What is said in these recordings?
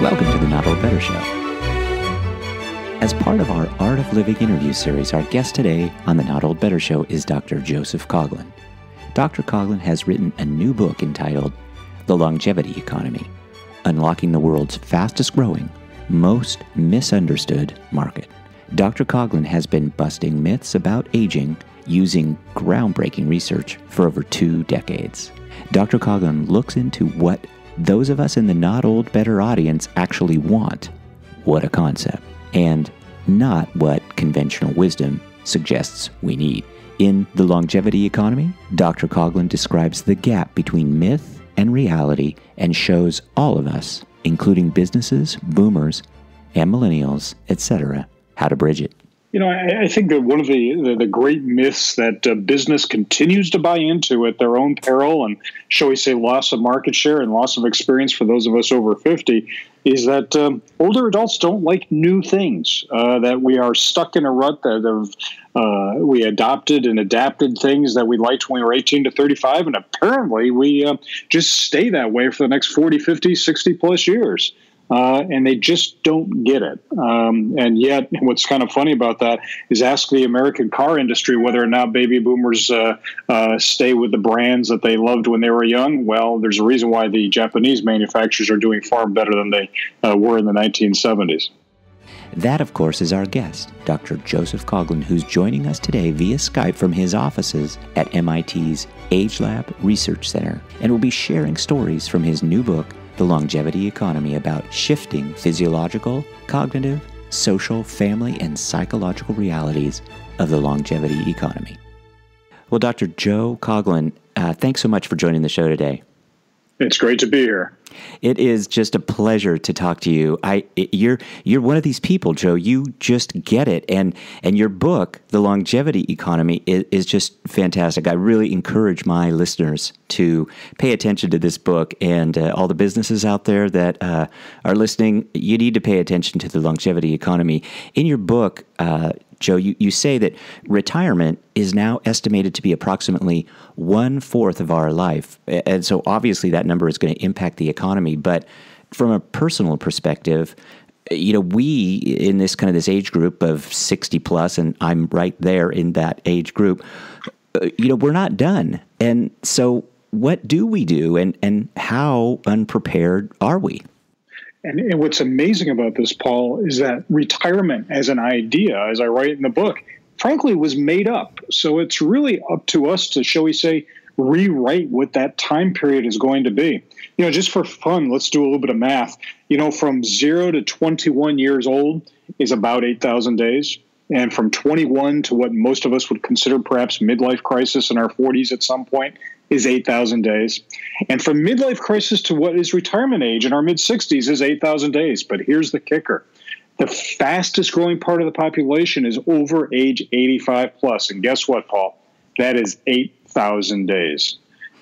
Welcome to the Not Old Better Show. As part of our Art of Living interview series, our guest today on the Not Old Better Show is Dr. Joseph Coughlin. Dr. Coughlin has written a new book entitled The Longevity Economy, Unlocking the World's Fastest Growing, Most Misunderstood Market. Dr. Coughlin has been busting myths about aging using groundbreaking research for over 2 decades. Dr. Coughlin looks into what those of us in the Not Old Better audience actually want. What a concept. And not what conventional wisdom suggests we need. In The Longevity Economy, Dr. Coughlin describes the gap between myth and reality and shows all of us, including businesses, boomers, and millennials, etc., how to bridge it. You know, I think that one of the great myths that business continues to buy into at their own peril and, shall we say, loss of market share and loss of experience for those of us over 50 is that older adults don't like new things, that we are stuck in a rut that we adopted and adapted things that we liked when we were 18 to 35, and apparently we just stay that way for the next 40, 50, 60 plus years. And they just don't get it. And yet, what's kind of funny about that is ask the American car industry whether or not baby boomers stay with the brands that they loved when they were young. Well, there's a reason why the Japanese manufacturers are doing far better than they were in the 1970s. That, of course, is our guest, Dr. Joseph Coughlin, who's joining us today via Skype from his offices at MIT's AgeLab Research Center, and will be sharing stories from his new book, The Longevity Economy, about shifting physiological, cognitive, social, family, and psychological realities of the longevity economy. Well, Dr. Joe Coughlin, thanks so much for joining the show today. It's great to be here. It is just a pleasure to talk to you. You're one of these people, Joe. You just get it, and your book, The Longevity Economy, is just fantastic. I really encourage my listeners to pay attention to this book, and all the businesses out there that are listening, you need to pay attention to The Longevity Economy. In your book, Joe, you say that retirement is now estimated to be approximately 1/4 of our life. And so obviously that number is going to impact the economy. But from a personal perspective, you know, we in this age group of 60 plus, and I'm right there in that age group, you know, we're not done. And so what do we do, and how unprepared are we? And what's amazing about this, Paul, is that retirement as an idea, as I write in the book, frankly, was made up. So it's really up to us to, shall we say, rewrite what that time period is going to be. You know, just for fun, let's do a little bit of math. You know, from 0 to 21 years old is about 8,000 days. And from 21 to what most of us would consider perhaps midlife crisis in our 40s at some point is 8,000 days. And from midlife crisis to what is retirement age in our mid-60s is 8,000 days. But here's the kicker. The fastest growing part of the population is over age 85 plus. And guess what, Paul? That is 8,000 days.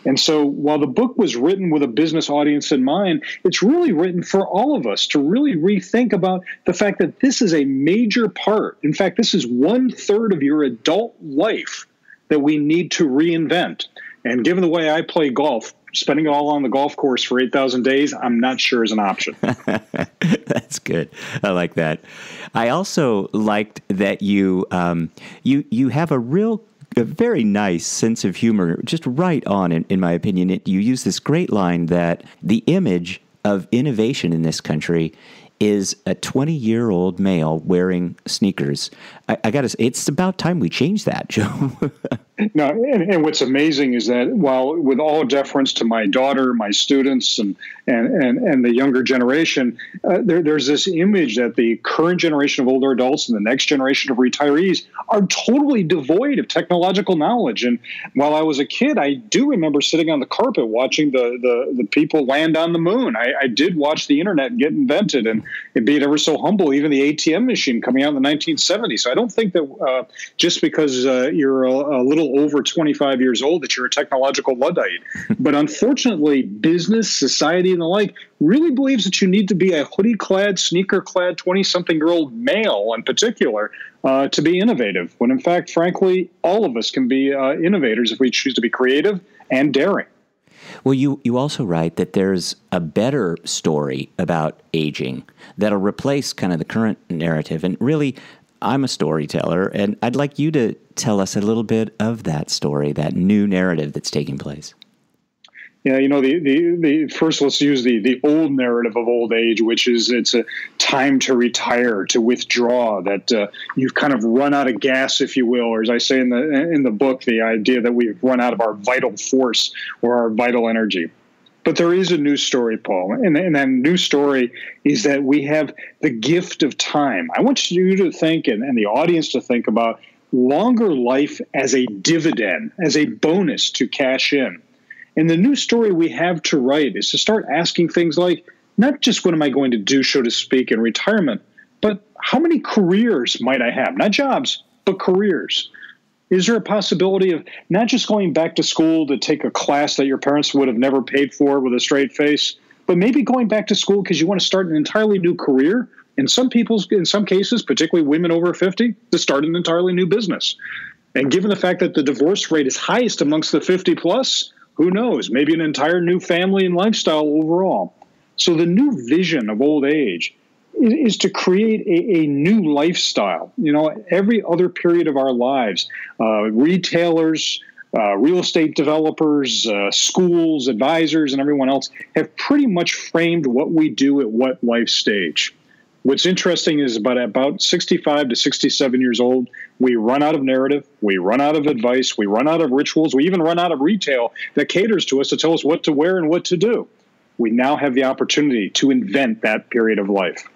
And so while the book was written with a business audience in mind, it's really written for all of us to really rethink about the fact that this is a major part. In fact, this is 1/3 of your adult life that we need to reinvent. And given the way I play golf, spending it all on the golf course for 8,000 days, I'm not sure is an option. That's good. I like that. I also liked that you have a very nice sense of humor, just right on, in my opinion. You use this great line that the image of innovation in this country is a 20-year-old male wearing sneakers. I got to say, it's about time we change that, Joe. No, and what's amazing is that while with all deference to my daughter, my students, and the younger generation, there's this image that the current generation of older adults and the next generation of retirees are totally devoid of technological knowledge. And while I was a kid, I do remember sitting on the carpet watching the people land on the moon. I did watch the internet get invented, and it being ever so humble, even the ATM machine coming out in the 1970s. So I don't think that just because you're a little over 25 years old that you're a technological Luddite. But unfortunately, business, society, and the like really believes that you need to be a hoodie-clad, sneaker-clad 20-something-year-old male in particular to be innovative, when in fact, frankly, all of us can be innovators if we choose to be creative and daring. Well, you also write that there's a better story about aging that'll replace kind of the current narrative. And really, I'm a storyteller, and I'd like you to tell us a little bit of that story, that new narrative that's taking place. Yeah, the first, let's use the old narrative of old age, which is it's a time to retire, to withdraw, that you've kind of run out of gas, if you will, or as I say in the book, the idea that we've run out of our vital force or our vital energy. But there is a new story, Paul, and that new story is that we have the gift of time. I want you to think, and the audience to think about longer life as a dividend, as a bonus to cash in. And the new story we have to write is to start asking things like, not just what am I going to do, so to speak, in retirement, but how many careers might I have? Not jobs, but careers. Is there a possibility of not just going back to school to take a class that your parents would have never paid for with a straight face, but maybe going back to school because you want to start an entirely new career? In some cases, particularly women over 50, to start an entirely new business. And given the fact that the divorce rate is highest amongst the 50 plus, who knows, maybe an entire new family and lifestyle overall. So the new vision of old age is to create a new lifestyle. Every other period of our lives, retailers, real estate developers, schools, advisors, and everyone else have pretty much framed what we do at what life stage. What's interesting is about 65 to 67 years old, we run out of narrative, we run out of advice, we run out of rituals, we even run out of retail that caters to us to tell us what to wear and what to do. We now have the opportunity to invent that period of life.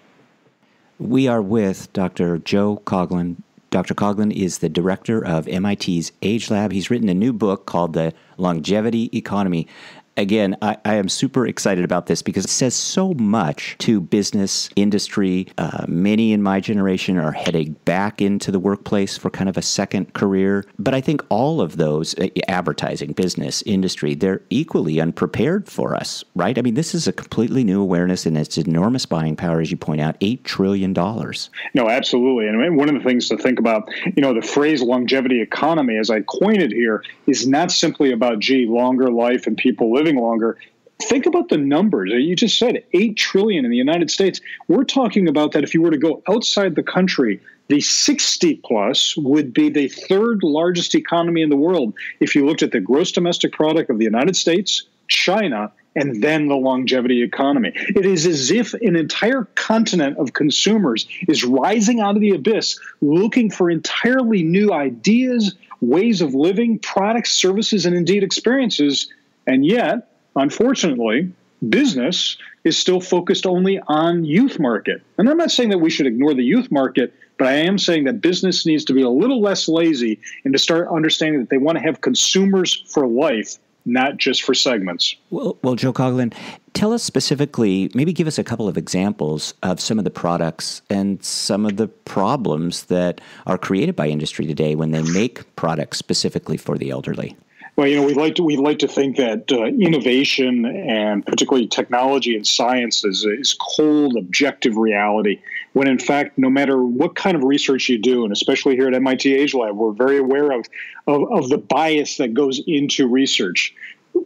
We are with Dr. Joe Coughlin. Dr. Coughlin is the director of MIT's AgeLab. He's written a new book called The Longevity Economy. Again, I am super excited about this because it says so much to business, industry. Many in my generation are heading back into the workplace for kind of a second career. But I think all of those, advertising, business, industry, they're equally unprepared for us, right? I mean, this is a completely new awareness and it's enormous buying power, as you point out, $8 trillion. No, absolutely. And one of the things to think about, the phrase longevity economy, as I coined it here, is not simply about, longer life and people living longer. Think about the numbers. You just said 8 trillion in the United States. We're talking about that if you were to go outside the country, the 60 plus would be the third largest economy in the world if you looked at the gross domestic product of the United States, China, and then the longevity economy. It is as if an entire continent of consumers is rising out of the abyss, looking for entirely new ideas, ways of living, products, services, and indeed experiences. And yet, unfortunately, business is still focused only on youth market. And I'm not saying that we should ignore the youth market, but I am saying that business needs to be a little less lazy and to start understanding that they want to have consumers for life, not just for segments. Well, Joe Coughlin, tell us specifically, maybe give us a couple of examples of some of the products and some of the problems that are created by industry today when they make products specifically for the elderly. Well, we like to think that innovation and particularly technology and science is cold, objective reality, when in fact, no matter what kind of research you do, and especially here at MIT AgeLab, we're very aware of the bias that goes into research.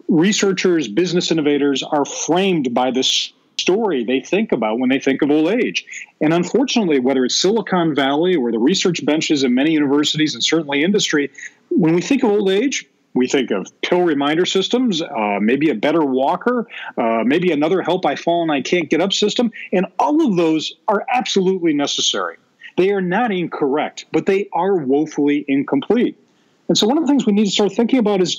Researchers, business innovators are framed by this story they think about when they think of old age. And unfortunately, whether it's Silicon Valley or the research benches in many universities and certainly industry, when we think of old age, we think of pill reminder systems, maybe a better walker, maybe another help I fall and I can't get up system. And all of those are absolutely necessary. They are not incorrect, but they are woefully incomplete. And so one of the things we need to start thinking about is,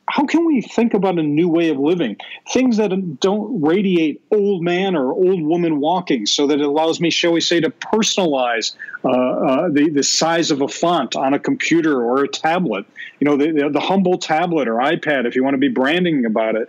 how can we think about a new way of living? Things that don't radiate old man or old woman walking, so that it allows me, shall we say, to personalize the size of a font on a computer or a tablet. The humble tablet or iPad, if you want to be branding about it,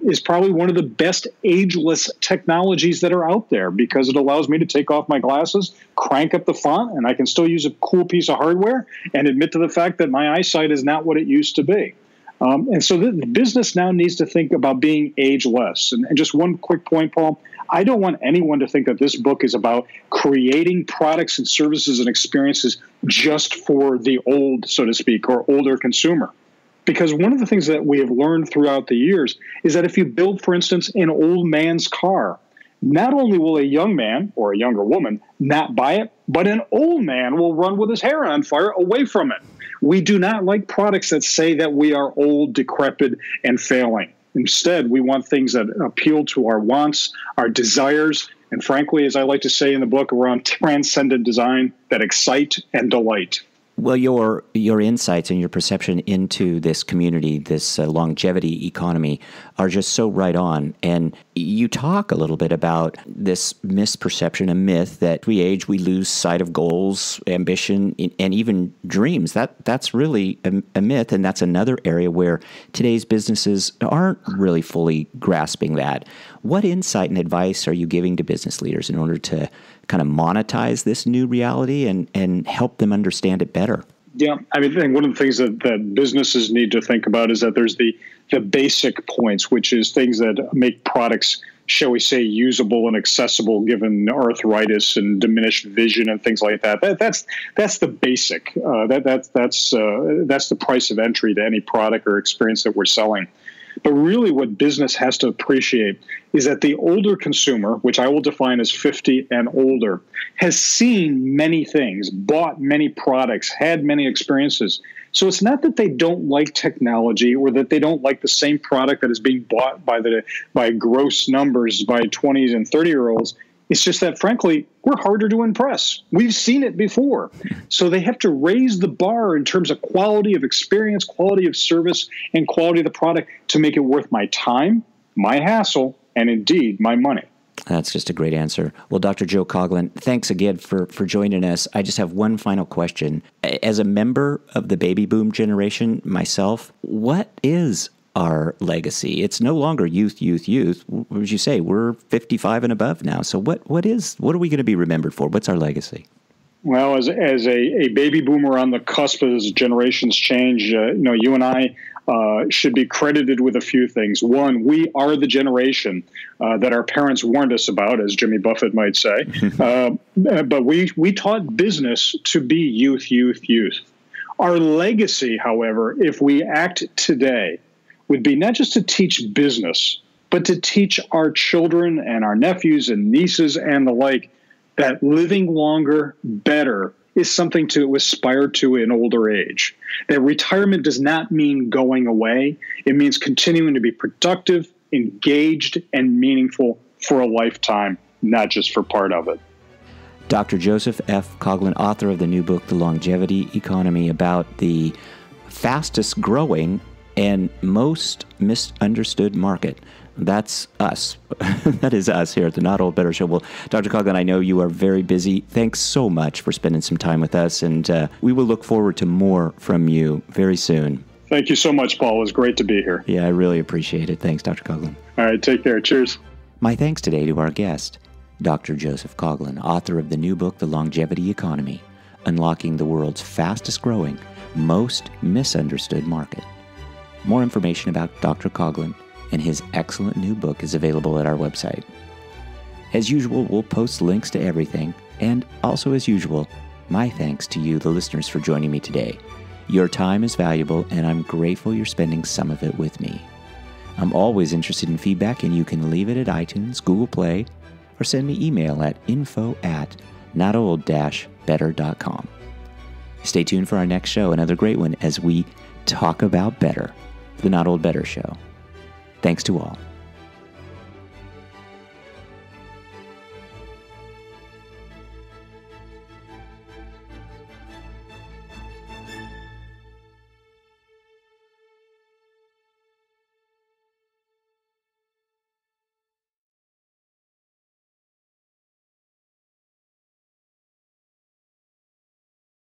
is probably one of the best ageless technologies that are out there because it allows me to take off my glasses, crank up the font, and I can still use a cool piece of hardware and admit to the fact that my eyesight is not what it used to be. And so the business now needs to think about being ageless. And just one quick point, Paul, I don't want anyone to think that this book is about creating products and services and experiences just for the old, so to speak, or older consumer. Because one of the things that we have learned throughout the years is that if you build, for instance, an old man's car, not only will a young man or a younger woman not buy it, but an old man will run with his hair on fire away from it. We do not like products that say that we are old, decrepit, and failing. Instead, we want things that appeal to our wants, our desires, and frankly, as I like to say in the book, around transcendent design that excite and delight. Well, your insights and your perception into this community, this longevity economy, are just so right on. And you talk a little bit about this misperception, a myth that we age, we lose sight of goals, ambition, and even dreams. That's really a myth, and that's another area where today's businesses aren't really fully grasping that. What insight and advice are you giving to business leaders in order to kind of monetize this new reality and help them understand it better? Yeah, I think one of the things that businesses need to think about is that there's the basic points, which is things that make products, shall we say, usable and accessible given arthritis and diminished vision and things like that. That's the basic. That's the price of entry to any product or experience that we're selling. But really what business has to appreciate is that the older consumer, which I will define as 50 and older, has seen many things, bought many products, had many experiences. So it's not that they don't like technology or that they don't like the same product that is being bought by gross numbers by 20s and 30-year-olds. It's just that, frankly, we're harder to impress. We've seen it before. So they have to raise the bar in terms of quality of experience, quality of service, and quality of the product to make it worth my time, my hassle, and indeed, my money. That's just a great answer. Well, Dr. Joe Coughlin, thanks again for joining us. I just have one final question. As a member of the baby boom generation myself, what is our legacy? It's no longer youth. What would you say? We're 55 and above now. So what are we going to be remembered for? What's our legacy? Well, as a baby boomer on the cusp as generations change, you and I should be credited with a few things. One, we are the generation that our parents warned us about, as Jimmy Buffett might say. But we taught business to be youth. Our legacy, however, if we act today, would be not just to teach business, but to teach our children and our nephews and nieces and the like that living longer, better is something to aspire to in older age. That retirement does not mean going away. It means continuing to be productive, engaged, and meaningful for a lifetime, not just for part of it. Dr. Joseph F. Coughlin, author of the new book, The Longevity Economy, about the fastest growing and most misunderstood market. That's us. That is us here at the Not Old Better Show. Well, Dr. Coughlin, I know you are very busy. Thanks so much for spending some time with us, and we will look forward to more from you very soon. Thank you so much, Paul. It was great to be here. Yeah, I really appreciate it. Thanks, Dr. Coughlin. All right, take care. Cheers. My thanks today to our guest, Dr. Joseph Coughlin, author of the new book, The Longevity Economy, Unlocking the World's Fastest Growing, Most Misunderstood Market. More information about Dr. Coughlin and his excellent new book is available at our website. As usual, we'll post links to everything, and also as usual, my thanks to you, the listeners, for joining me today. Your time is valuable, and I'm grateful you're spending some of it with me. I'm always interested in feedback, and you can leave it at iTunes, Google Play, or send me email at info@notold-better.com. Stay tuned for our next show, another great one, as we talk about better. The Not Old Better Show. Thanks to all.